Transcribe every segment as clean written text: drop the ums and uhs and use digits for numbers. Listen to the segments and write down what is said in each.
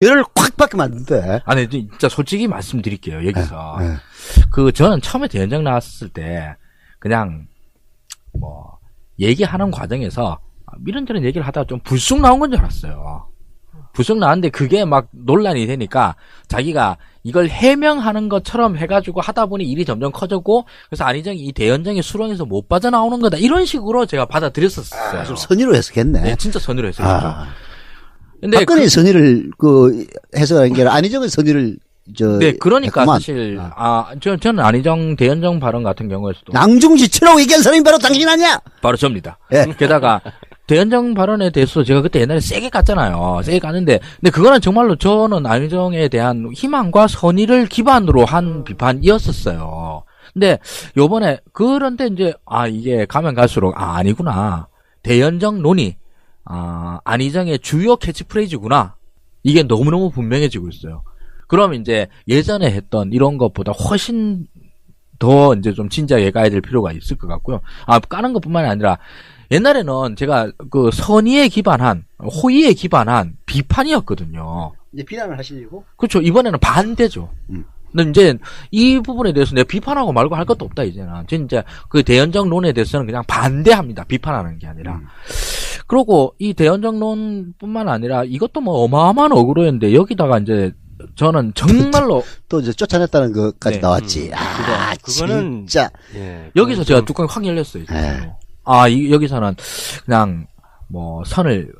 열을 콱 받게 만든대. 아니, 진짜 솔직히 말씀드릴게요, 여기서. 네. 저는 처음에 대연정 나왔을 때, 그냥, 얘기하는 과정에서, 이런저런 얘기를 하다가 좀 불쑥 나온 건 줄 알았어요. 불쑥 나왔는데 그게 막 논란이 되니까, 자기가 이걸 해명하는 것처럼 해가지고 하다 보니 일이 점점 커졌고, 그래서 안희정이 이 대연정의 수렁에서 못 빠져나오는 거다. 이런 식으로 제가 받아들였었어요. 좀 선의로 해석했네. 네, 진짜 선의로 했었죠. 근데 박근혜 선의를 해석한 게 아니라 안희정의 선의를 네, 그러니까 했구만. 사실 저는 안희정 대연정 발언 같은 경우에서도 낭중지처럼 얘기한 사람이 바로 당신 아니야? 바로 접니다. 예. 게다가 대연정 발언에 대해서 제가 그때 옛날에 세게 깠잖아요. 세게 깠는데 근데 그거는 정말로 저는 안희정에 대한 희망과 선의를 기반으로 한 비판이었었어요. 근데 요번에 그런데 이제 이게 가면 갈수록 아니구나. 대연정 논의 안희정의 주요 캐치프레이즈구나. 이게 너무너무 분명해지고 있어요. 그럼 이제 예전에 했던 이런 것보다 훨씬 더 이제 좀 진지하게 가야 될 필요가 있을 것 같고요. 까는 것뿐만이 아니라 옛날에는 제가 그 선의에 기반한, 호의에 기반한 비판이었거든요. 이제 비난을 하시려고? 그렇죠. 이번에는 반대죠. 근데 이제 이 부분에 대해서 내가 비판하고 말고 할 것도 없다, 이제는. 진짜 그 대연정론에 대해서는 그냥 반대합니다. 비판하는 게 아니라. 그리고 이 대연정론뿐만 아니라 이것도 뭐 어마어마한 억울했는데 여기다가 이제 저는 정말로 또 이제 쫓아냈다는 것까지 네. 나왔지. 그거는 진짜. 예, 여기서 제가 뚜껑이 확 열렸어요. 네. 여기서는 그냥 선을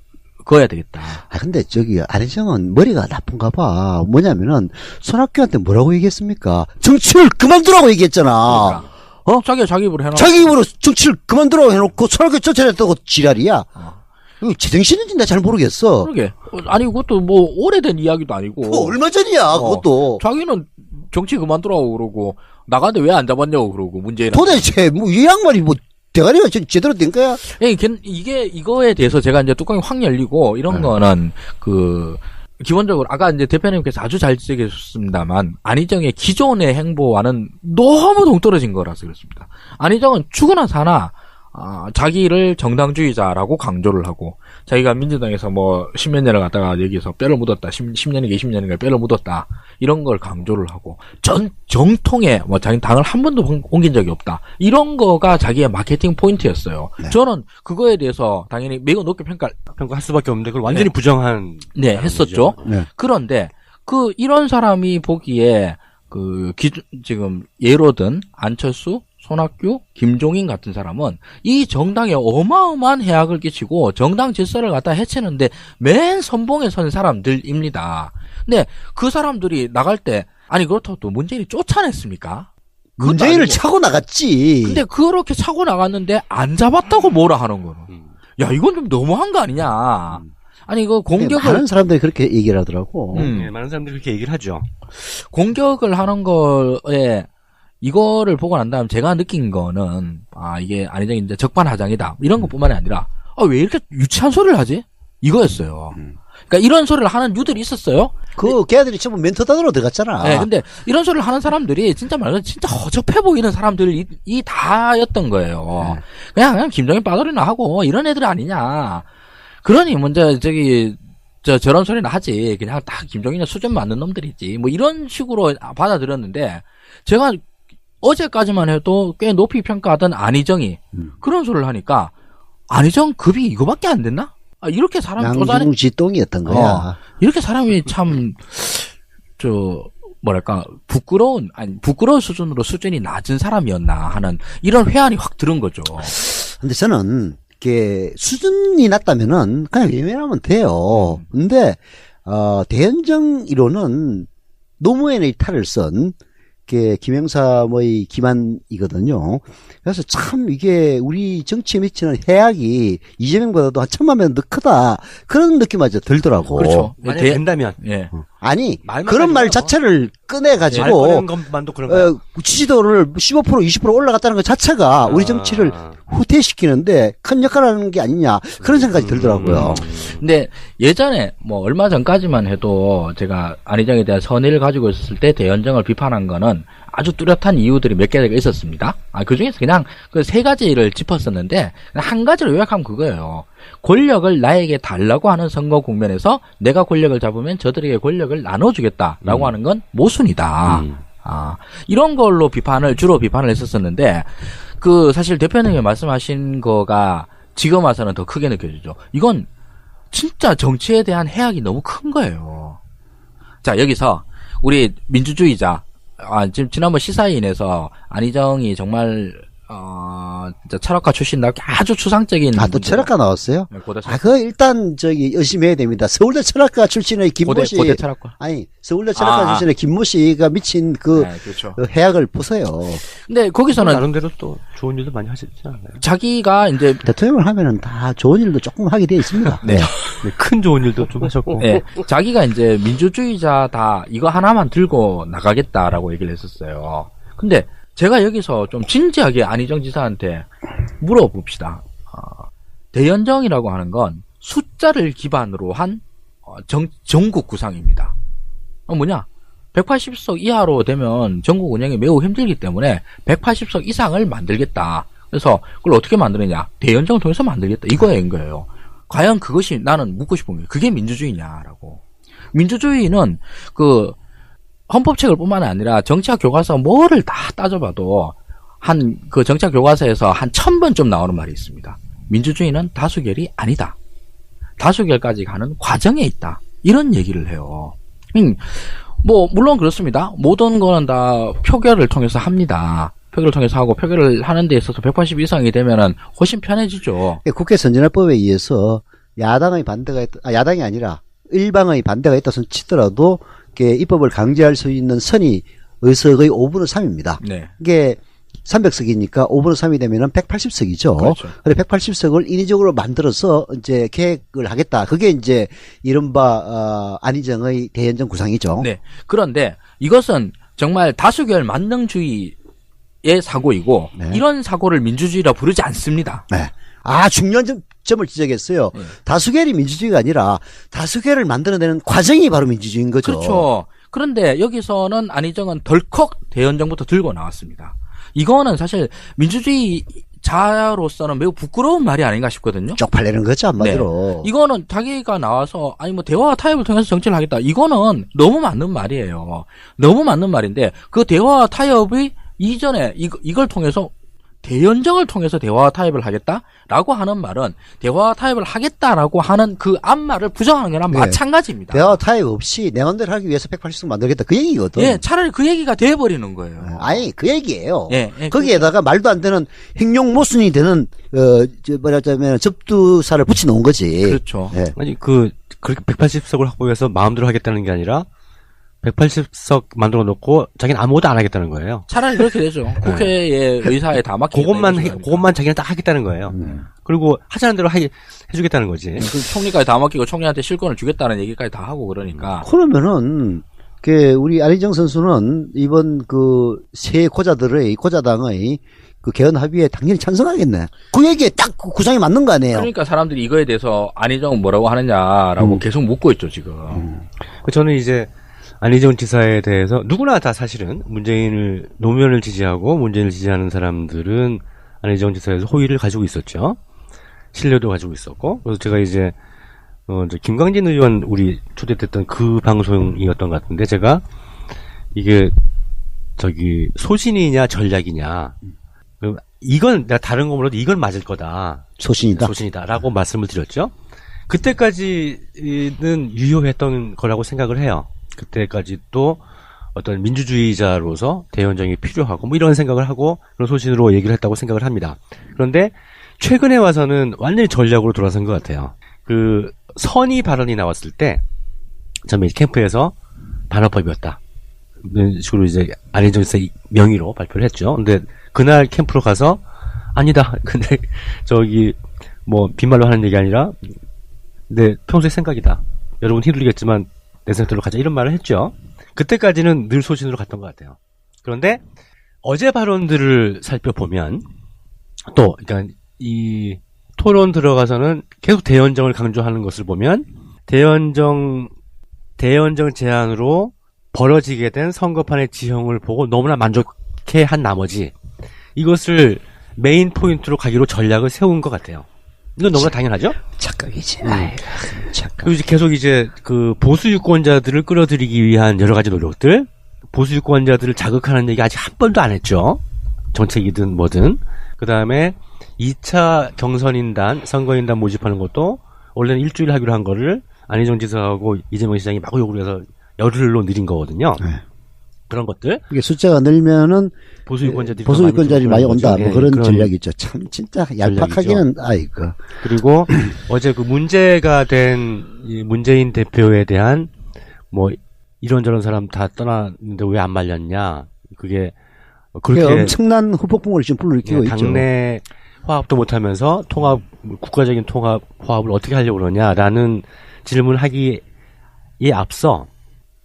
그어야 되겠다. 근데 안희정은 머리가 나쁜가 봐. 뭐냐면은 손학규한테 뭐라고 얘기했습니까? 정치를 그만두라고 얘기했잖아. 그러니까. 자기 입으로 해놓고. 자기 입으로 정치를 그만두라고 해놓고 손학규 쫓아냈다고 지랄이야. 이거 제정신인지 나 잘 모르겠어. 그러게. 아니 그것도 뭐 오래된 이야기도 아니고. 얼마 전이야 그것도. 자기는 정치 그만두라고 그러고 나가는데 왜 안 잡았냐고 그러고 문재인. 도대체 이 양반이 대가리가 제대로 된 거야? 이거에 대해서 제가 이제 뚜껑이 확 열리고 이런 거는 기본적으로 아까 이제 대표님께서 아주 잘 지적해주셨습니다만 안희정의 기존의 행보와는 너무 동떨어진 거라서 그렇습니다. 안희정은 죽으나 사나 자기를 정당주의자라고 강조를 하고 자기가 민주당에서 뭐 10몇 년을 갖다가 여기서 뼈를 묻었다. 10년인가 20년인가 뼈를 묻었다. 이런 걸 강조를 하고 정통에 자기 당을 한 번도 옮긴 적이 없다. 이런 거가 자기의 마케팅 포인트였어요. 네. 저는 그거에 대해서 당연히 매우 높게 평가할 수밖에 없는데 그걸 완전히 부정한 했었죠. 네. 그런데 이런 사람이 보기에 지금 예로 든 안철수 손학규, 김종인 같은 사람은 이 정당에 어마어마한 해악을 끼치고 정당 질서를 갖다 해치는데 맨 선봉에 선 사람들입니다. 근데 그 사람들이 나갈 때 그렇다고 또 문재인이 쫓아냈습니까? 문재인을 차고 나갔지. 근데 그렇게 차고 나갔는데 안 잡았다고 뭐라 하는 거는. 야, 이건 좀 너무한 거 아니냐. 이거 공격을. 많은 사람들이 그렇게 얘기를 하더라고. 네, 많은 사람들이 그렇게 얘기를 하죠. 공격을 하는 거에 이거를 보고 난 다음 제가 느낀 거는 이게 안희정이 이제 적반하장이다 이런 것뿐만이 아니라 왜 이렇게 유치한 소리를 하지? 이거였어요. 그러니까 이런 소리를 하는 유들이 있었어요. 걔들이 전부 멘토단으로 들어갔잖아. 네, 근데 이런 소리를 하는 사람들이 진짜 말하면 진짜 허접해 보이는 사람들이 다였던 거예요. 그냥 김종인 빠돌이나 하고 이런 애들 아니냐. 그러니 먼저 저런 소리는 하지. 그냥 딱 김종인의 수준 맞는 놈들이지. 뭐 이런 식으로 받아들였는데 제가 어제까지만 해도 꽤 높이 평가하던 안희정이 그런 소리를 하니까 안희정 급이 이거밖에 안 됐나? 이렇게 사람 쪼잔해. 양중지똥이었던 거야. 이렇게 사람이 참 부끄러운 수준으로 수준이 낮은 사람이었나 하는 이런 회한이 확 들은 거죠. 근데 저는 수준이 낮다면은 그냥 외면하면 돼요. 근데 대연정 이론은 노무현의 탈을 쓴 김영삼의 기만이거든요. 그래서 참 이게 우리 정치에 미치는 해악이 이재명보다도 한 1000만 배 더 크다. 그런 느낌마저 들더라고. 그렇죠. 만약 된다면. 예. 그런 말 자체를 꺼내가지고. 말 꺼낸 것만도 그런 거야. 지지도를 15% 20% 올라갔다는 것 자체가 우리 정치를 후퇴시키는데 큰 역할을 하는 게 아니냐. 그런 생각이 들더라고요. 근데 예전에 얼마 전까지만 해도 제가 안희정에 대한 선의를 가지고 있었을 때 대연정을 비판한 거는 아주 뚜렷한 이유들이 몇 개가 있었습니다. 그 중에서 그냥 그 세 가지를 짚었었는데, 한 가지로 요약하면 그거예요. 권력을 나에게 달라고 하는 선거 국면에서 내가 권력을 잡으면 저들에게 권력을 나눠주겠다라고 하는 건 모순이다. 이런 걸로 주로 비판을 했었었는데, 사실 대표님이 말씀하신 거가 지금 와서는 더 크게 느껴지죠. 이건 진짜 정치에 대한 해악이 너무 큰 거예요. 자, 여기서 우리 민주주의자, 지난번 시사인에서 안희정이 정말 진짜 철학가 출신답게 아주 추상적인. 또 철학가 나왔어요? 네, 고대 그거 일단 열심히 해야 됩니다. 서울대 철학가 출신의 김모 씨. 고대 철학과. 서울대 철학가 출신의 김모 씨가 미친 네, 그렇죠. 해악을 보세요. 근데 거기서는 나름대로 또 좋은 일도 많이 하시지 않나요? 자기가 이제 대통령을 하면은 다 좋은 일도 조금 하게 돼 있습니다. 네. 큰 좋은 일도 좀 하셨고. 네. 자기가 이제 민주주의자다, 이거 하나만 들고 나가겠다라고 얘기를 했었어요. 근데 제가 여기서 좀 진지하게 안희정 지사한테 물어봅시다. 대연정이라고 하는 건 숫자를 기반으로 한 전국 구상입니다. 뭐냐? 180석 이하로 되면 전국 운영이 매우 힘들기 때문에 180석 이상을 만들겠다. 그래서 그걸 어떻게 만드느냐? 대연정을 통해서 만들겠다. 이거인 거예요. 과연 그것이 나는 묻고 싶은 거예요. 그게 민주주의냐라고. 민주주의는 헌법책을 뿐만 아니라 정치학 교과서 뭐를 다 따져봐도 정치학 교과서에서 한 1000번쯤 나오는 말이 있습니다. 민주주의는 다수결이 아니다. 다수결까지 가는 과정에 있다. 이런 얘기를 해요. 물론 그렇습니다. 모든 거는 다 표결을 통해서 합니다. 표결을 통해서 하고, 표결을 하는 데 있어서 180 이상이 되면은 훨씬 편해지죠. 국회 선진화법에 의해서 야당의 반대가 야당이 아니라 일방의 반대가 있다 손 치더라도 입법을 강제할 수 있는 선의 의석의 5분의 3입니다. 네. 이게 300석이니까 5분의 3이 되면은 180석이죠. 그렇죠. 그래 180석을 인위적으로 만들어서 이제 계획을 하겠다. 그게 이제 이른바 안희정의 대연정 구상이죠. 네. 그런데 이것은 정말 다수결 만능주의의 사고이고, 네. 이런 사고를 민주주의라 부르지 않습니다. 네. 중요한 점을 지적했어요. 네. 다수결이 민주주의가 아니라 다수결을 만들어내는 과정이 바로 민주주의인 거죠. 그렇죠. 그런데 여기서는 안희정은 덜컥 대연정부터 들고 나왔습니다. 이거는 사실 민주주의자로서는 매우 부끄러운 말이 아닌가 싶거든요. 쪽팔리는 거죠, 한마디로. 네. 이거는 자기가 나와서 대화와 타협을 통해서 정치를 하겠다. 이거는 너무 맞는 말이에요. 너무 맞는 말인데, 그 대화와 타협이 이전에 이걸 통해서 대연정을 통해서 대화와 타협을 하겠다라고 하는 말은 대화와 타협을 하겠다라고 하는 그 앞말을 부정하는 거랑 네. 마찬가지입니다. 대화와 타협 없이 내 마음대로 하기 위해서 180석 만들겠다. 그 얘기거든. 예, 차라리 그 얘기가 돼버리는 거예요. 그 얘기예요. 예, 거기에다가 말도 안 되는 행용 모순이 되는 뭐냐면 접두사를 붙여놓은 거지. 그렇죠. 예. 그렇게 180석을 확보해서 마음대로 하겠다는 게 아니라 180석 만들어 놓고 자기는 아무것도 안 하겠다는 거예요. 차라리 그렇게 되죠. 국회의 의사에 다 맡기겠다. 그것만 자기는 딱 하겠다는 거예요. 그리고 하자는 대로 해주겠다는 거지. 그 총리까지 다 맡기고 총리한테 실권을 주겠다는 얘기까지 다 하고 그러니까. 그러면은 우리 안희정 선수는 이번 새 고자당의 개헌 합의에 당연히 찬성하겠네. 그 얘기에 딱 구상이 맞는 거 아니에요. 그러니까 사람들이 이거에 대해서 안희정은 뭐라고 하느냐라고 계속 묻고 있죠, 지금. 저는 이제 안희정 지사에 대해서 누구나 다 사실은 노무현을 지지하고 문재인을 지지하는 사람들은 안희정 지사에서 호의를 가지고 있었죠. 신뢰도 가지고 있었고. 그래서 제가 이제 김광진 의원 우리 초대됐던 그 방송이었던 것 같은데, 제가 이게 소신이냐 전략이냐, 이건 내가 다른 거 몰라도 이건 맞을 거다. 소신이다라고 말씀을 드렸죠. 그때까지는 유효했던 거라고 생각을 해요. 그때까지 또 어떤 민주주의자로서 대연정이 필요하고 이런 생각을 하고 그런 소신으로 얘기를 했다고 생각을 합니다. 그런데 최근에 와서는 완전히 전략으로 돌아선 것 같아요. 선의 발언이 나왔을 때 처음에 캠프에서 반어법이었다. 이런 식으로 이제 안희정 지사 명의로 발표를 했죠. 근데 그날 캠프로 가서 아니다. 근데 빈말로 하는 얘기 아니라 내 평소의 생각이다. 여러분 힘들겠지만 내 생각대로 가자, 이런 말을 했죠. 그때까지는 늘 소신으로 갔던 것 같아요. 그런데 어제 발언들을 살펴보면 그러니까 이 토론 들어가서는 계속 대연정을 강조하는 것을 보면 대연정 제안으로 벌어지게 된 선거판의 지형을 보고 너무나 만족해 한 나머지 이것을 메인 포인트로 가기로 전략을 세운 것 같아요. 이건 너무나 당연하죠? 착각이지. 아이고, 착각. 그리고 이제 계속 이제 그 보수 유권자들을 끌어들이기 위한 여러 가지 노력들, 보수 유권자들을 자극하는 얘기 아직 한 번도 안 했죠. 정책이든 뭐든. 그 다음에 2차 경선인단, 선거인단 모집하는 것도 원래는 일주일 하기로 한 거를 안희정 지사하고 이재명 시장이 마구 요구를 해서 열흘로 늘린 거거든요. 네. 그런 것들. 이게 숫자가 늘면은 보수 유권자들이 많이 온다. 뭐 예, 그런 전략이죠. 참 진짜 얄팍하기는 아이고. 그리고 어제 그 문제가 된 이 문재인 대표에 대한 뭐 이런저런 사람 다 떠났는데 왜 안 말렸냐. 그게 그렇게 엄청난 후폭풍을 지금 불러일으키고 있죠. 당내 화합도 못하면서 국가적인 통합 화합을 어떻게 하려고 그러냐라는 질문을 하기에 앞서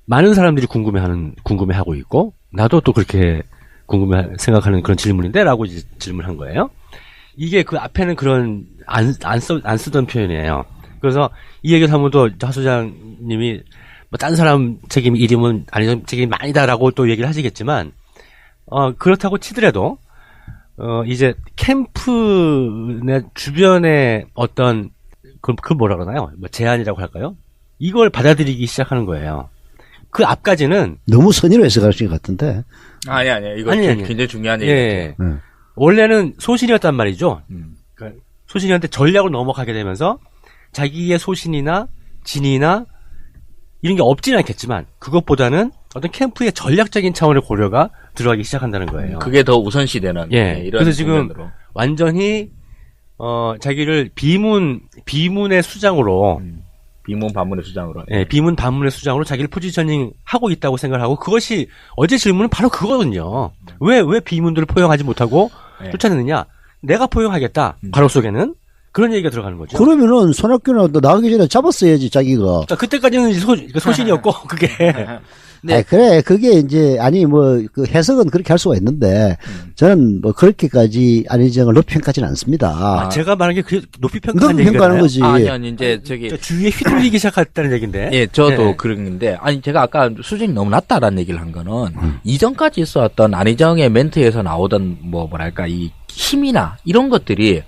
많은 사람들이 궁금해하고 있고 나도 또 그렇게 생각하는 그런 질문인데라고 질문한 거예요. 이게 그 앞에는 그런 안 쓰던 표현이에요. 그래서 이 얘기를 하면 또 하 소장님이 뭐 딴 사람 책임 이름은 아니면 책임이 많이다라고 또 얘기를 하시겠지만 그렇다고 치더라도 이제 캠프 내 주변에 어떤 그 뭐라 그러나요? 뭐 제안이라고 할까요? 이걸 받아들이기 시작하는 거예요. 그 앞까지는 너무 선의로 해석하신 것 같은데. 아니. 이거 굉장히 중요한 얘기예요. 예. 원래는 소신이었단 말이죠. 그러니까 소신이었는데 전략으로 넘어가게 되면서 자기의 소신이나 진이나 이런 게 없지는 않겠지만 그것보다는 어떤 캠프의 전략적인 차원의 고려가 들어가기 시작한다는 거예요. 그게 더 우선시되는. 예. 이런 그래서 지금 국면으로. 완전히 자기를 비문의 수장으로 비문 반문의 수장으로. 예, 비문 반문의 수장으로 자기를 포지셔닝 하고 있다고 생각을 하고 그것이 어제 질문은 바로 그거거든요. 왜 비문들을 포용하지 못하고 쫓아내느냐? 내가 포용하겠다. 바로 속에는 그런 얘기가 들어가는 거죠. 그러면은 손학규나 나가기 전에 잡았어야지 자기가. 자, 그때까지는 소신이었고 그게. 네. 그래 그게 이제 뭐 그 해석은 그렇게 할 수가 있는데 저는 뭐 그렇게까지 안희정을 높이 평가하지는 않습니다. 제가 말한 게 높이 평가하는 높이 평가하는 거지. 아니 이제 저기 주위에 휘둘리기 시작했다는 얘긴데. 예, 저도 그런 건데 아니 제가 아까 수준이 너무 낮다라는 얘기를 한 거는 이전까지 있었던 안희정의 멘트에서 나오던 뭐랄까 이 힘이나 이런 것들이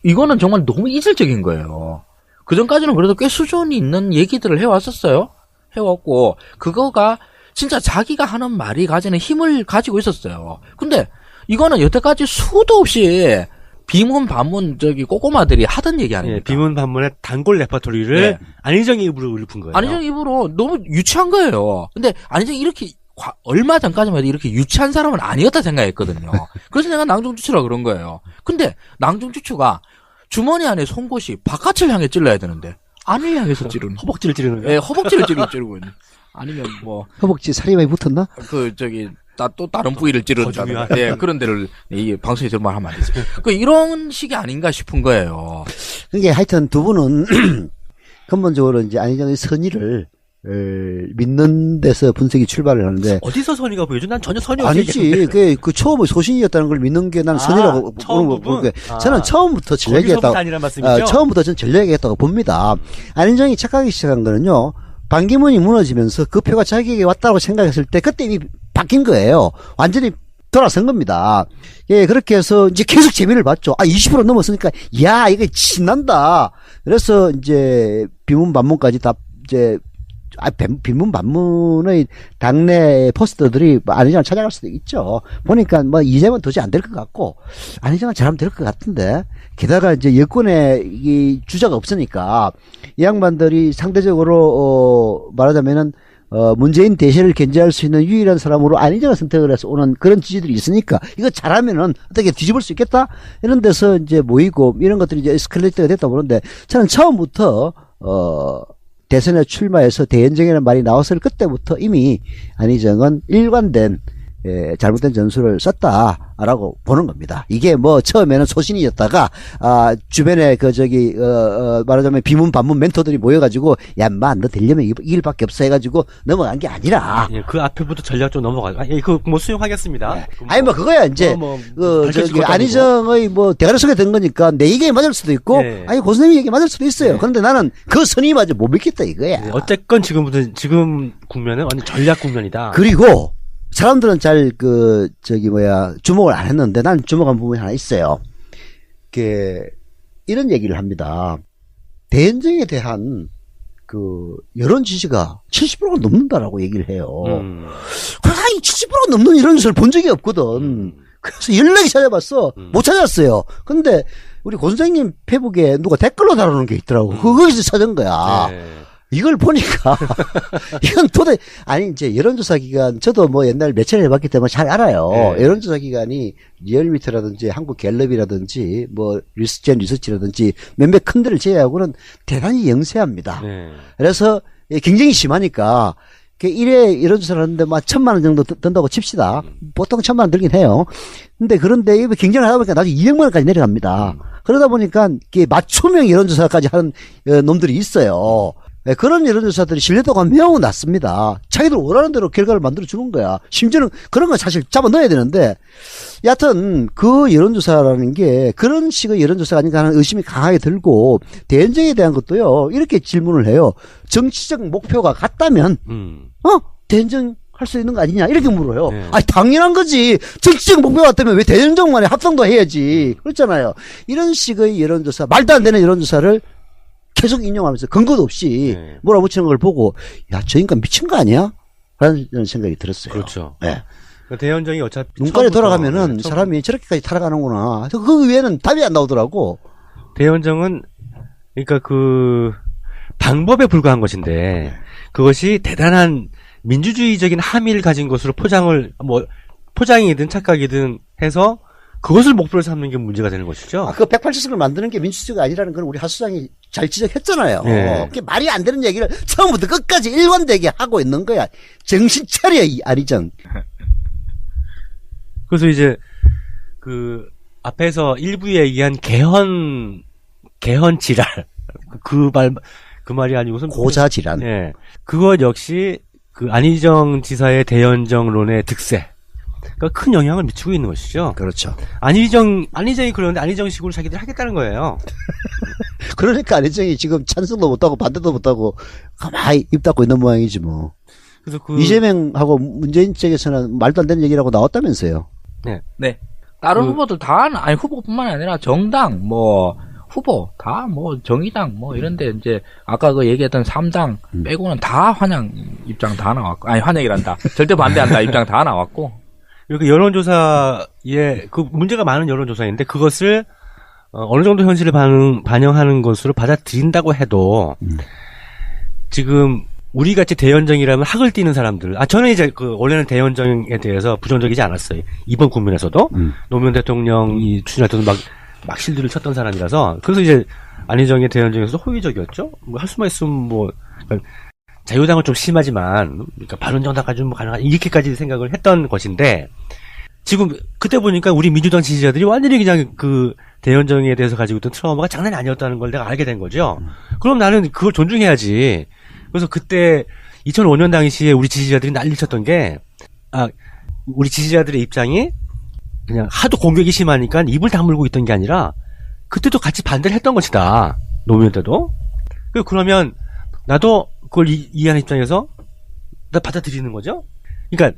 이거는 정말 너무 이질적인 거예요. 그 전까지는 그래도 꽤 수준이 있는 얘기들을 해왔었어요. 해왔고 그거가 진짜 자기가 하는 말이 가지는 힘을 가지고 있었어요. 근데 이거는 여태까지 수도 없이 비문 반문 꼬꼬마들이 하던 얘기 아닙니까? 예, 비문 반문의 단골 레퍼토리를 안희정의 입으로 읊은 거예요. 안희정 입으로 너무 유치한 거예요. 근데 안희정이 이렇게 얼마 전까지만 해도 이렇게 유치한 사람은 아니었다 생각했거든요. 그래서 내가 낭중주추라 그런 거예요. 근데 낭중주추가 주머니 안에 송곳이 바깥을 향해 찔러야 되는데 안을 향해서 찌르는. 허벅지를 찌르는 거예요. 예, 허벅지를 찌르고 있는. 아니면 뭐 허벅지 살이 많이 붙었나? 또 다른 부위를 찌르는다. 예, 그런 데를 이 방송에 저런 하면 안 되지. 이런 식이 아닌가 싶은 거예요. 그게 하여튼 두 분은 근본적으로 이제 안희정의 선의를 믿는 데서 분석이 출발을 하는데 어디서 선의가 보여줘? 난 전혀 선의 없이 아니지. 그 처음에 소신이었다는 걸 믿는 게 난 선의라고 보는 거. 저는 처음부터 전략이었다고. 처음부터 저는 전략이었다고 봅니다. 안희정이 착각하기 시작한 거는요. 반기문이 무너지면서 그 표가 자기에게 왔다고 생각했을 때 그때 이미 바뀐 거예요. 완전히 돌아선 겁니다. 예, 그렇게 해서 이제 계속 재미를 봤죠. 20% 넘었으니까 야, 이거 신난다. 그래서 이제 비문 반문까지 다 이제 빈문 반문의 당내 포스터들이 안희정을 찾아갈 수도 있죠. 보니까 이재명 도저히 안 될 것 같고 안희정은 잘하면 될 것 같은데 게다가 이제 여권에 이 주자가 없으니까 이 양반들이 상대적으로 말하자면은 문재인 대세를 견제할 수 있는 유일한 사람으로 안희정을 선택을 해서 오는 그런 지지들이 있으니까 이거 잘하면은 어떻게 뒤집을 수 있겠다 이런 데서 이제 모이고 이런 것들이 이제 에스컬레이터가 됐다 보는데 저는 처음부터 대선에 출마해서 대연정이라는 말이 나왔을 그때부터 이미 안희정은 일관된 잘못된 전술을 썼다라고 보는 겁니다. 이게 뭐 처음에는 소신이었다가 주변에 말하자면 비문 반문 멘토들이 모여가지고 야 인마 너 되려면 이 길밖에 없어 해가지고 넘어간 게 아니라 예, 그 앞에부터 전략 좀 넘어가요. 그거 뭐 수용하겠습니다. 네. 아니 뭐 그거야 이제 안희정의 뭐 대가리 속에 든 거니까 내 얘기에 맞을 수도 있고 예. 아니 고 선생님 얘기에 맞을 수도 있어요. 그런데 나는 그 선임마저 못 믿겠다 이거야. 예, 어쨌건 지금 국면은 완전 전략 국면이다. 그리고 사람들은 잘 주목을 안 했는데 난 주목한 부분이 하나 있어요. 이런 얘기를 합니다. 대연정에 대한 여론 지지가 70%가 넘는다라고 얘기를 해요. 아니 70%가 넘는 이런 짓을 본 적이 없거든. 그래서 연락이 찾아봤어. 못 찾았어요. 근데 우리 고 선생님 페북에 누가 댓글로 다루는 게 있더라고. 거기서 찾은 거야. 네. 이걸 보니까 이건 도대체 이제 여론조사 기관 저도 뭐 옛날 몇 차례 해봤기 때문에 잘 알아요. 네. 여론조사 기관이 리얼미터라든지 한국갤럽이라든지 뭐 리스젠 리서치라든지 몇몇 큰 데를 제외하고는 대단히 영세합니다. 네. 그래서 경쟁이 심하니까 1회 여론조사를 하는데 막 1,000만 원 정도 든다고 칩시다. 보통 1,000만 원 들긴 해요. 그런데 이거 경쟁을 하다 보니까 나중에 200만 원까지 내려갑니다. 그러다 보니까 맞춤형 여론조사까지 하는 놈들이 있어요. 그런 여론조사들이 신뢰도가 매우 낮습니다. 자기들 원하는 대로 결과를 만들어주는 거야. 심지어는 그런 건 사실 잡아 넣어야 되는데, 여하튼 그 여론조사라는 게 그런 식의 여론조사가 아닌가 하는 의심이 강하게 들고, 대연정에 대한 것도요, 이렇게 질문을 해요. 정치적 목표가 같다면, 대연정 할 수 있는 거 아니냐? 이렇게 물어요. 네. 아니, 당연한 거지. 정치적 목표가 같다면 왜 대연정만에 합성도 해야지. 그렇잖아요. 이런 식의 여론조사, 말도 안 되는 여론조사를 계속 인용하면서 근거도 없이 몰아붙이는 걸 보고 야, 저 인간 미친 거 아니야? 라는 생각이 들었어요. 그렇죠. 네. 대연정이 어차피 눈깔이 돌아가면은 사람이 저렇게까지 타락하는구나. 그 외에는 답이 안 나오더라고. 대연정은 그러니까 방법에 불과한 것인데 그것이 대단한 민주주의적인 함의를 가진 것으로 포장이든 착각이든 해서 그것을 목표로 삼는 게 문제가 되는 것이죠. 그 180석을 만드는 게 민주주의가 아니라는 건 우리 하 수장이 잘 지적했잖아요. 네. 그게 말이 안 되는 얘기를 처음부터 끝까지 일관되게 하고 있는 거야. 정신 차려, 이 안희정. 그래서 이제 앞에서 일부에 얘기한 개헌 지랄 그 말이 아니고선 고자 질환. 네. 그것 역시 안희정 지사의 대연정론의 득세. 그러니까 큰 영향을 미치고 있는 것이죠. 그렇죠. 안희정이 그러는데 안희정식으로 자기들이 하겠다는 거예요. 그러니까 안희정이 지금 찬성도 못하고 반대도 못하고 가만히 입 닫고 있는 모양이지 뭐. 그래서 이재명하고 문재인 측에서는 말도 안 되는 얘기라고 나왔다면서요. 네. 다른 후보들 후보뿐만 아니라 정당, 후보, 다 정의당, 이런데 이제, 아까 얘기했던 3당 빼고는 다 환영 입장 다 나왔고, 환영이란다. 절대 반대한다 입장 다 나왔고. 이렇게 여론조사에, 문제가 많은 여론조사인데, 그것을, 어느 정도 현실을 반영하는 것으로 받아들인다고 해도, 지금, 우리 같이 대연정이라면 학을 띠는 사람들, 저는 이제 원래는 대연정에 대해서 부정적이지 않았어요. 이번 국면에서도. 노무현 대통령이 추진할 때도 막 실드를 쳤던 사람이라서, 그래서 이제, 안희정의 대연정에서도 호의적이었죠? 할 수만 있으면 그러니까 자유당은 좀 심하지만, 그러니까 바른정당까지 가능한, 이렇게까지 생각을 했던 것인데, 지금, 그때 보니까 우리 민주당 지지자들이 완전히 그냥 대연정에 대해서 가지고 있던 트라우마가 장난이 아니었다는 걸 내가 알게 된 거죠. 그럼 나는 그걸 존중해야지. 그래서 그때 2005년 당시에 우리 지지자들이 난리를 쳤던 게, 우리 지지자들의 입장이 그냥 하도 공격이 심하니까 입을 다물고 있던 게 아니라, 그때도 같이 반대를 했던 것이다. 노무현 때도. 그러면, 나도 그걸 이해하는 입장에서, 나 받아들이는 거죠? 그러니까,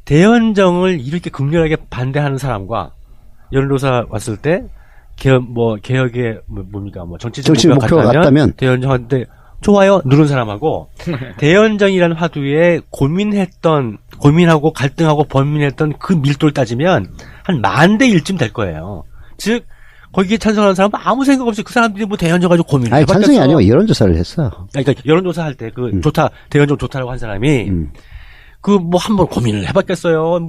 대연정을 이렇게 극렬하게 반대하는 사람과, 여론조사 왔을 때, 개혁의, 정치적 목표가 같다면, 대연정한테, 좋아요 누른 사람하고 대연정이라는 화두에 고민하고 갈등하고 범민했던 그 밀도를 따지면 한 10,000대 1쯤 될 거예요. 즉 거기에 찬성하는 사람은 아무 생각 없이 그 사람들이 대연정 가지고 고민을 해봤겠어. 찬성이 아니고 여론조사를 했어. 그러니까 여론조사 할 때 좋다 대연정 좋다라고 한 사람이 한번 고민을 해봤겠어요.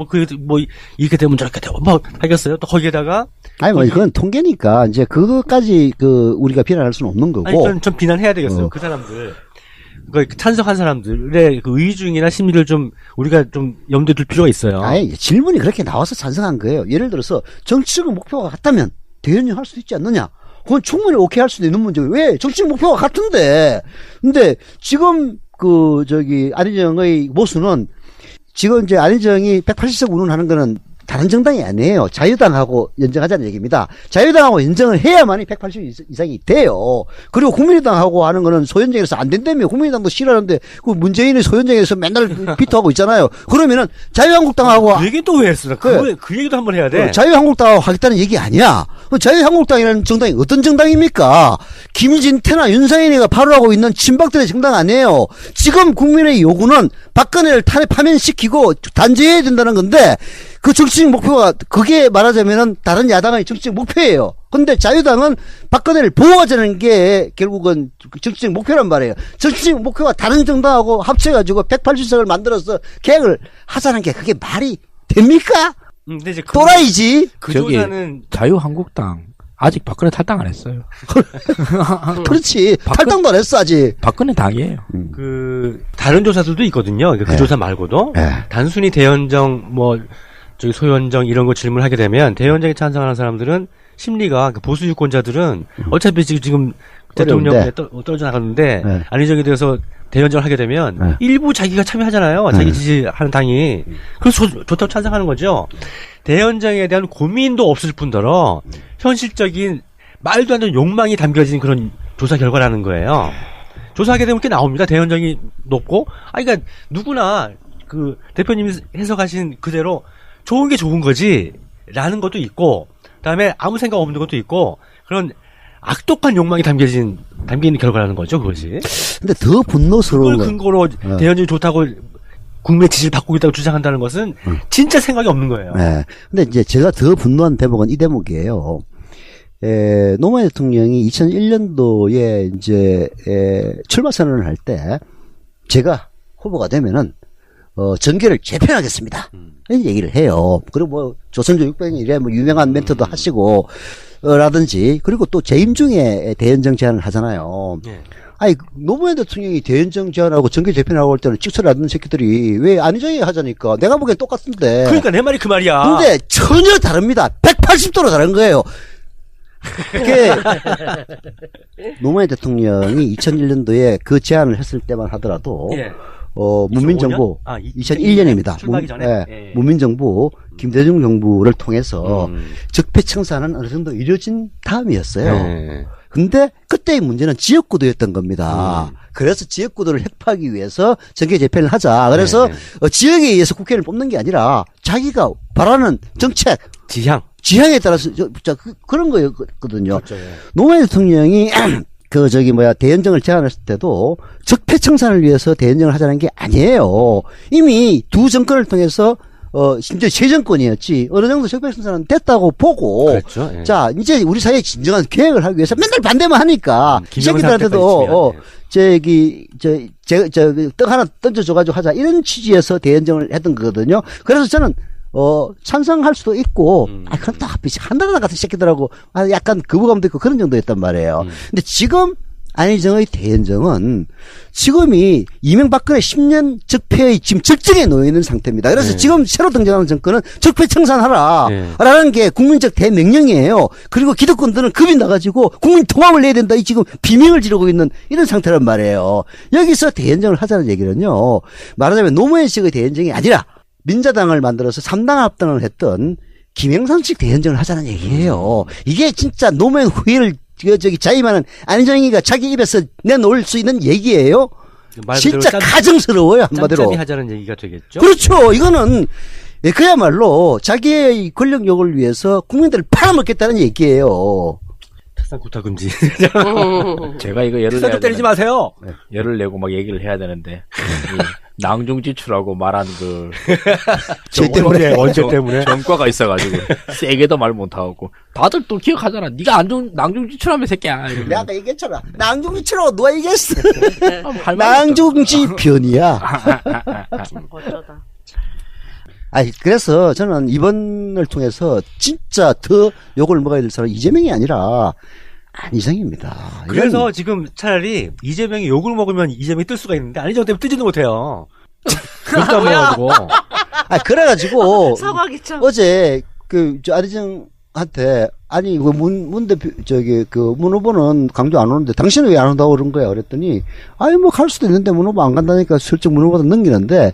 이렇게 되면 저렇게 되고, 하겠어요. 또 거기에다가. 그건 통계니까, 이제 그것까지, 우리가 비난할 수는 없는 거고. 좀 비난해야 되겠어요. 그 사람들. 찬성한 사람들의 그 의중이나 심리를 좀 우리가 좀 염두에 둘 필요가 있어요. 아니, 질문이 그렇게 나와서 찬성한 거예요. 예를 들어서 정치적 목표가 같다면 대연정 할 수 있지 않느냐? 그건 충분히 오케이 할 수도 있는 문제고, 왜? 정치적 목표가 같은데. 근데 지금 안희정의 모수는 지금 이제 안희정이 180석 운운하는 거는 다른 정당이 아니에요. 자유당하고 연정하자는 얘기입니다. 자유당하고 연정을 해야만이 180 이상이 돼요. 그리고 국민의당하고 하는 거는 소연정에서 안 된다며. 국민의당도 싫어하는데 그 문재인이 소연정에서 맨날 비토하고 있잖아요. 그러면은 자유한국당하고 그 얘기 또 왜 했어? 그 얘기도 한번 해야 돼. 자유한국당하고 하겠다는 얘기 아니야. 자유한국당이라는 정당이 어떤 정당입니까? 김진태나 윤상현이가 발언하고 있는 친박들의 정당 아니에요. 지금 국민의 요구는 박근혜를 탄핵파면시키고 단죄해야 된다는 건데, 그 정치적 목표가, 그게 말하자면은 다른 야당의 정치적 목표예요. 근데 자유당은 박근혜를 보호하자는 게 결국은 정치적 목표란 말이에요. 정치적 목표가 다른 정당하고 합쳐가지고 180석을 만들어서 계획을 하자는 게 그게 말이 됩니까? 근데 이제 또라이지. 저기 자유한국당 아직 박근혜 탈당 안 했어요. 그렇지. 탈당도 안 했어 아직. 박근혜 당이에요. 그 다른 조사들도 있거든요. 그 네. 조사 말고도 단순히 대연정 소연정 이런 거 질문하게 되면 대연정에 찬성하는 사람들은 심리가 그 보수 유권자들은 어차피 지금 대통령에 떨어져 나갔는데 안희정에 대해서 대연정을 하게 되면 일부 자기가 참여하잖아요. 자기 지지하는 당이. 그래서 좋다고 찬성하는 거죠. 대연정에 대한 고민도 없을 뿐더러 현실적인 말도 안 되는 욕망이 담겨진 그런 조사 결과라는 거예요. 조사하게 되면 꽤 나옵니다. 대연정이 높고. 그러니까 누구나 그 대표님이 해석하신 그대로 좋은 게 좋은 거지 라는 것도 있고, 그다음에 아무 생각 없는 것도 있고, 그런 악독한 욕망이 담긴 결과라는 거죠, 그것이. 근데 더 분노스러운 그걸 근거로 대연정이 좋다고 국민의 지지를 받고 있다고 주장한다는 것은 진짜 생각이 없는 거예요. 네. 근데 이제 제가 더 분노한 대목은 이 대목이에요. 노무현 대통령이 2001년도에 이제 출마 선언을 할 때 제가 후보가 되면은 정계를 재편하겠습니다. 이런 얘기를 해요. 그리고 뭐 조선조 600년 이래 뭐 유명한 멘트도 하시고 라든지, 그리고 또 재임 중에 대연정 제안을 하잖아요. 아니, 노무현 대통령이 대연정 제안하고 정계 재편하고 할 때는 찍소리 하던 새끼들이 왜 안희정이 하자니까. 내가 보기엔 똑같은데. 그러니까 내 말이 그 말이야. 근데 전혀 다릅니다. 180도로 다른 거예요. 그게 노무현 대통령이 2001년도에 그 제안을 했을 때만 하더라도 문민정부 2001년입니다. 출마하기 전에 문민정부 김대중 정부를 통해서 적폐청산은 어느 정도 이루어진 다음이었어요. 근데 그때의 문제는 지역구도였던 겁니다. 그래서 지역구도를 획파하기 위해서 정계 재편을 하자. 그래서 지역에 의해서 국회의원을 뽑는 게 아니라 자기가 바라는 정책, 지향에 따라서 그런 거였거든요. 그렇죠. 노무현 대통령이 대연정을 제안했을 때도 적폐청산을 위해서 대연정을 하자는 게 아니에요. 이미 두 정권을 통해서 심지어 새 정권이었지 어느 정도 적폐청산은 됐다고 보고, 그렇죠. 예. 자 이제 우리 사회에 진정한 계획을 하기 위해서 맨날 반대만 하니까 이 새끼들한테도 떡 하나 던져줘가지고 하자 이런 취지에서 대연정을 했던 거거든요. 그래서 저는 찬성할 수도 있고, 그럼 또 한나라 같은 새끼들하고 약간 거부감도 있고 그런 정도였단 말이에요. 근데 지금 안희정의 대연정은 지금이 이명박근혜 10년 적폐의 지금 적정에 놓여 있는 상태입니다. 그래서 지금 새로 등장하는 정권은 적폐 청산하라 라는 게 국민적 대명령이에요. 그리고 기득권들은 겁이 나가지고 국민 통합을 내야 된다, 이 지금 비명을 지르고 있는 이런 상태란 말이에요. 여기서 대연정을 하자는 얘기는요, 말하자면 노무현식의 대연정이 아니라 민자당을 만들어서 3당 합당을 했던 김영삼식 대연정을 하자는 얘기예요. 이게 진짜 노무현 후예를 자임하는 안희정이가 자기 입에서 내놓을 수 있는 얘기예요. 진짜 가정스러워요, 한마디로. 짬짬이 하자는 얘기가 되겠죠. 그렇죠. 이거는 그야말로 자기의 권력욕을 위해서 국민들을 팔아먹겠다는 얘기예요. 특산 구타 금지. 제가 이거 예를 내야 때리지 마세요. 예를 내고 막 얘기를 해야 되는데 낭중지추라고 말한 쟤 때문에 언제 때문에 전과가 있어가지고 세게도 말 못하고 다들 또 기억하잖아. 네가 낭중지추라며 새끼야. 내가 아까 얘기했잖아. 낭중지추라고 누가 얘기했어? 낭중지변이야. 어쩌다. 그래서 저는 이번을 통해서 진짜 더 욕을 먹어야 될 사람은 이재명이 아니라 안희정입니다. 그래서 지금 차라리 이재명이 욕을 먹으면 이재명이 뜰 수가 있는데 안희정 때문에 뜨지도 못해요. 욕도 안 먹어가지고. 그래가지고 사과기참. 어제 저 안희정한테 아니 문 대표 문 후보는 강조 안 오는데 당신은 왜 안 온다고 그런 거야 그랬더니 아니 뭐 갈 수도 있는데 문 후보 안 간다니까 슬쩍 문 후보도 넘기는데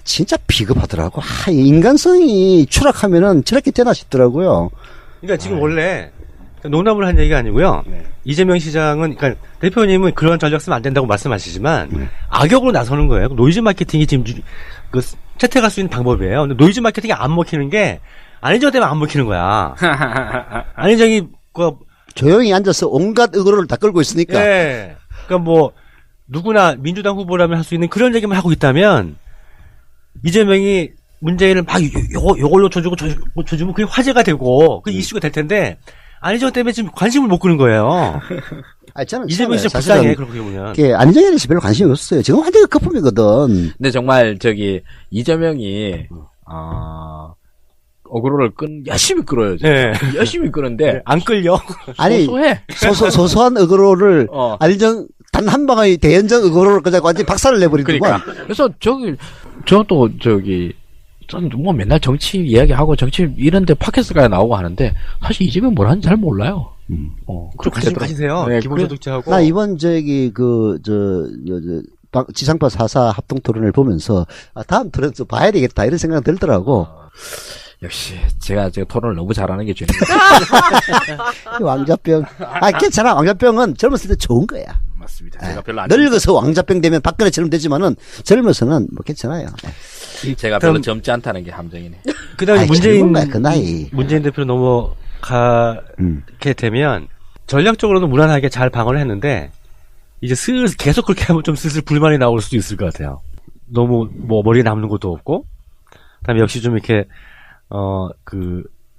진짜 비겁하더라고. 인간성이 추락하면은 저렇게 되나 싶더라고요. 그러니까 지금 원래 농담을 한 얘기가 아니고요. 네. 이재명 시장은, 그러니까 대표님은 그런 전략 쓰면 안 된다고 말씀하시지만, 악역으로 나서는 거예요. 노이즈 마케팅이 지금 채택할 수 있는 방법이에요. 근데 노이즈 마케팅이 안 먹히는 게, 안희정 때문에 안 먹히는 거야. 안희정이, 조용히 앉아서 온갖 의거를 다 끌고 있으니까. 네. 그러니까 뭐, 누구나 민주당 후보라면 할 수 있는 그런 얘기만 하고 있다면, 이재명이 문재인을 막 요걸로 줘주면 그게 화제가 되고, 그 이슈가 될 텐데, 안희정 때문에 지금 관심을 못 끄는 거예요. 저는 이재명 씨 불쌍해, 그렇게 보면. 안희정에 대해서 별로 관심이 없어요. 지금 완전히 거품이거든. 근데 정말 이재명이 어그로를 열심히 끌어요. 네. 열심히 끄는데 안 끌려. 아니 소소해. 소소한 어그로를 안희정 단 한 방의 대연정 어그로를 그냥 완전히 박살을 내버리더만. 그러니까. 그래서 저도 저는 뭐 맨날 정치 이야기하고 정치 이런데 팟캐스트가 나오고 하는데 사실 이재명 뭘 하는지 잘 몰라요. 좀 관심 가지세요. 네, 기본소득제하고. 나 이번 지상파 4사 합동 토론을 보면서 다음 토론에서 봐야 되겠다 이런 생각 들더라고. 역시 제가 토론을 너무 잘하는 게 죄입니다. 왕자병. 괜찮아. 왕자병은 젊었을 때 좋은 거야. 맞습니다. 제가 별로 안 늙어서 왕자병 되면 박근혜처럼 되지만은 젊어서는 뭐 괜찮아요. 제가 별로 젊지 않다는 게 함정이네. 그다음에 문재인 그 나이. 문재인 대표로 넘어가게 되면 전략적으로는 무난하게 잘 방어를 했는데 이제 계속 그렇게 하면 좀 슬슬 불만이 나올 수도 있을 것 같아요. 너무 뭐 머리에 남는 것도 없고. 그다음에 역시 좀 이렇게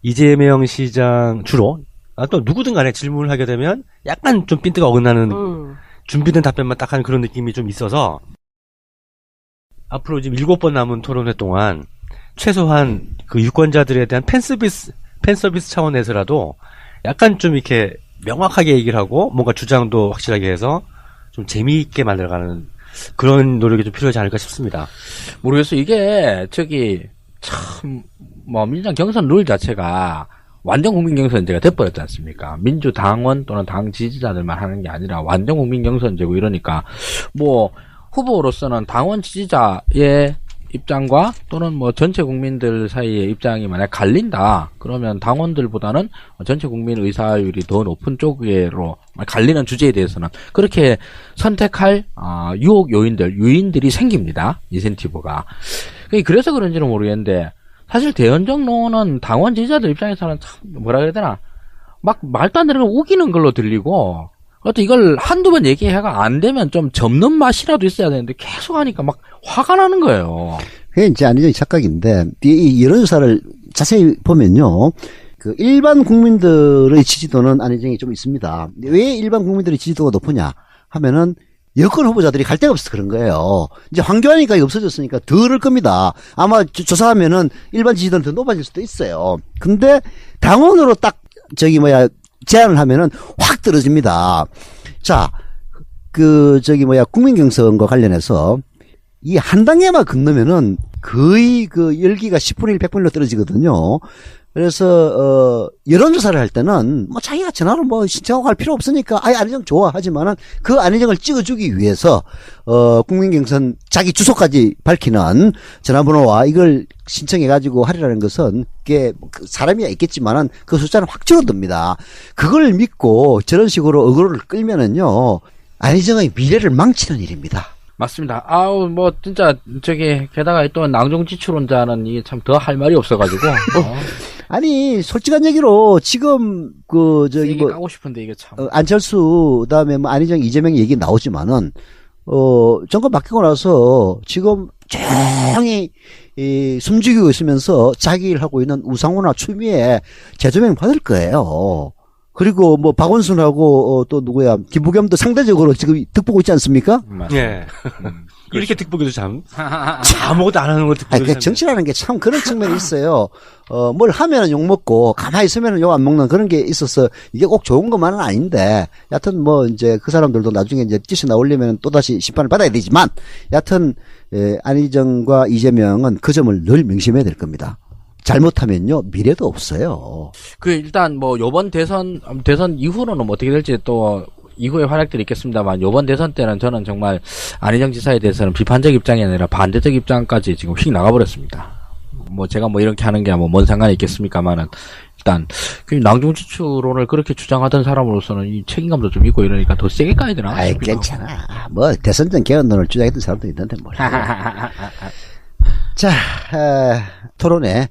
이재명 시장 주로 또 누구든 간에 질문을 하게 되면 약간 좀 핀트가 어긋나는 준비된 답변만 딱 하는 그런 느낌이 좀 있어서 앞으로 지금 7번 남은 토론회 동안 최소한 그 유권자들에 대한 팬서비스 차원에서라도 약간 좀 이렇게 명확하게 얘기를 하고 뭔가 주장도 확실하게 해서 좀 재미있게 만들어가는 그런 노력이 좀 필요하지 않을까 싶습니다. 모르겠어요. 이게 민주당 경선 룰 자체가 완전 국민 경선제가 돼버렸지 않습니까? 민주당원 또는 당 지지자들만 하는 게 아니라 완전 국민 경선제고 이러니까 후보로서는 당원 지지자의 입장과 또는 전체 국민들 사이의 입장이 만약 갈린다 그러면 당원들보다는 전체 국민 의사율이 더 높은 쪽으로 갈리는 주제에 대해서는 그렇게 선택할 유인들이 생깁니다. 인센티브가. 그래서 그런지는 모르겠는데 사실 대연정론은 당원 지지자들 입장에서는 참 뭐라 그래야 되나 말도 안 되는 걸 우기는 걸로 들리고 이걸 한두 번 얘기해가 안 되면 좀 접는 맛이라도 있어야 되는데 계속 하니까 화가 나는 거예요. 그게 이제 안희정이 착각인데 이 여론조사를 자세히 보면요. 일반 국민들의 지지도는 안희정이 좀 있습니다. 왜 일반 국민들의 지지도가 높으냐 하면은 여권 후보자들이 갈 데가 없어서 그런 거예요. 이제 황교안이가 없어졌으니까 덜을 겁니다. 아마 조사하면은 일반 지지도는 더 높아질 수도 있어요. 근데 당원으로 딱 제안을 하면은 확 떨어집니다. 자, 국민경선과 관련해서 이 한 단계만 건너면은 거의 열기가 10분의 1, 100분의 1로 떨어지거든요. 그래서 여론조사를 할 때는 자기가 전화로 신청하고 할 필요 없으니까 안희정 좋아하지만은 그 안희정을 찍어주기 위해서 국민경선 자기 주소까지 밝히는 전화번호와 이걸 신청해가지고 하리라는 것은 그게 사람이 있겠지만은 그 숫자는 확 줄어듭니다. 그걸 믿고 저런 식으로 어그로를 끌면은요 안희정의 미래를 망치는 일입니다. 맞습니다. 진짜 게다가 또 낭종지추론자는 이게 참 더 할 말이 없어가지고. 아니 솔직한 얘기로 지금 까고 싶은데 이게 참 안철수 그다음에 안희정 이재명 얘기 나오지만은 정권 바뀌고 나서 지금 조용히 숨죽이고 있으면서 자기 일 하고 있는 우상호나 추미애 재조명 받을 거예요. 그리고 박원순하고 또 누구야 김부겸도 상대적으로 지금 득보고 있지 않습니까? 맞습니다. 예. 이렇게 득보기도 참 아무것도 안 하는 거 득보기도 그 정치라는 게 참 그런 측면이 있어요. 뭘 하면은 욕 먹고 가만히 있으면은 욕 안 먹는 그런 게 있어서 이게 꼭 좋은 것만은 아닌데 여하튼 뭐 이제 그 사람들도 나중에 이제 찌시 나올리면 또다시 심판을 받아야 되지만 여하튼 안희정과 이재명은 그 점을 늘 명심해야 될 겁니다. 잘못하면요 미래도 없어요. 일단 뭐 요번 대선 이후로는 뭐 어떻게 될지 또 이후에 활약들이 있겠습니다만 요번 대선 때는 저는 정말 안희정 지사에 대해서는 비판적 입장이 아니라 반대적 입장까지 지금 휙 나가버렸습니다. 뭐 제가 뭐 이렇게 하는 게 뭐 뭔 상관이 있겠습니까만은 일단 낭중지추론을 그렇게 주장하던 사람으로서는 이 책임감도 좀 있고 이러니까 더 세게 까야 되나? 아이 괜찮아. 뭐 대선 전 개헌론을 주장했던 사람도 있는데 뭘. 자 토론회는